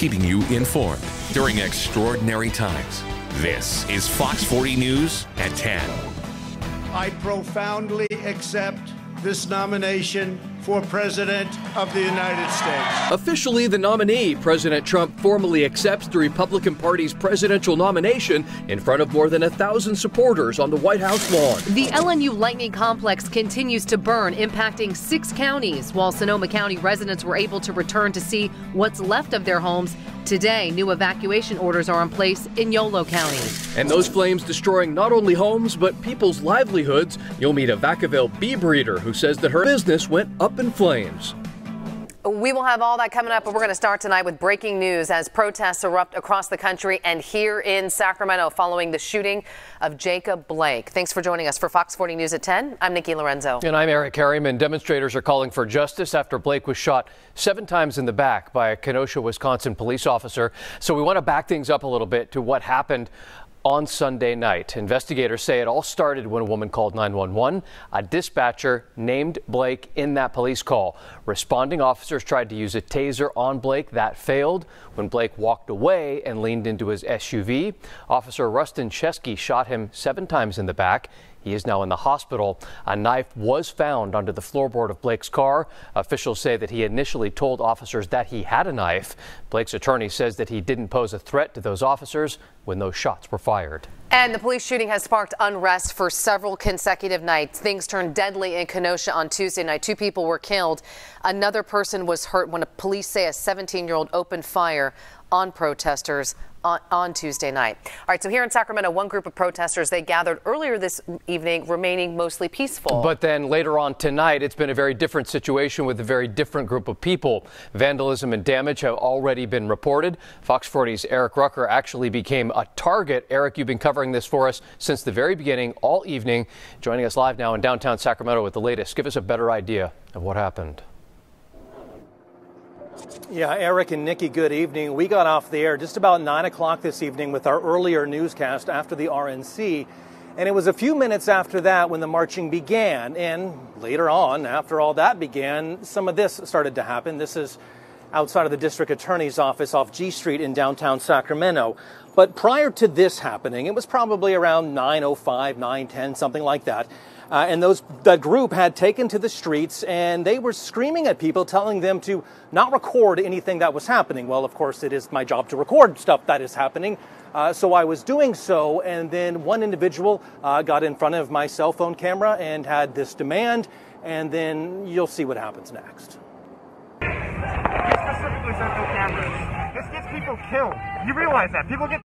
keeping you informed during extraordinary times. This is Fox 40 News at 10. I profoundly accept this nomination for President of the United States. Officially the nominee, President Trump formally accepts the Republican Party's presidential nomination in front of more than 1,000 supporters on the White House lawn. The LNU Lightning Complex continues to burn, impacting 6 counties, while Sonoma County residents were able to return to see what's left of their homes. Today, new evacuation orders are in place in Yolo County. And those flames destroying not only homes, but people's livelihoods. You'll meet a Vacaville bee breeder who says that her business went up in flames. We will have all that coming up, but we're going to start tonight with breaking news as protests erupt across the country and here in Sacramento following the shooting of Jacob Blake. Thanks for joining us for Fox 40 News at 10. I'm Nikki Lorenzo. And I'm Eric HARRYMAN. Demonstrators are calling for justice after Blake was shot 7 times in the back by a Kenosha, Wisconsin police officer. So we want to back things up a little bit to what happened on Sunday night. Investigators say it all started when a woman called 911. A dispatcher named Blake in that police call. Responding officers tried to use a taser on Blake. That failed. When Blake walked away and leaned into his SUV, Officer Rustin Chesky shot him 7 times in the back. He is now in the hospital. A knife was found under the floorboard of Blake's car. Officials say that he initially told officers that he had a knife. Blake's attorney says that he didn't pose a threat to those officers when those shots were fired. And the police shooting has sparked unrest for several consecutive nights. Things turned deadly in Kenosha on Tuesday night. 2 people were killed. Another person was hurt when police say a 17-year-old opened fire on protesters on Tuesday night. All right, so here in Sacramento, one group of protesters, they gathered earlier this evening, remaining mostly peaceful. But then later on tonight, it's been a very different situation with a very different group of people. Vandalism and damage have already been reported. Fox 40's Eric Rucker actually became a target. Eric, you've been covering this for us since the very beginning, all evening. Joining us live now in downtown Sacramento with the latest. Give us a better idea of what happened. Yeah, Eric and Nikki, good evening. We got off the air just about 9 o'clock this evening with our earlier newscast after the RNC. And it was a few minutes after that when the marching began. And later on, after all that began, some of this started to happen. This is outside of the district attorney's office off G Street in downtown Sacramento. But prior to this happening, it was probably around 9:05, 9:10, something like that. And that group had taken to the streets and they were screaming at people, telling them to not record anything that was happening. Well, of course, it is my job to record stuff that is happening. So I was doing so. And then one individual got in front of my cell phone camera and had this demand. And then you'll see what happens next. You specifically said no cameras. This gets people killed. You realize that. People get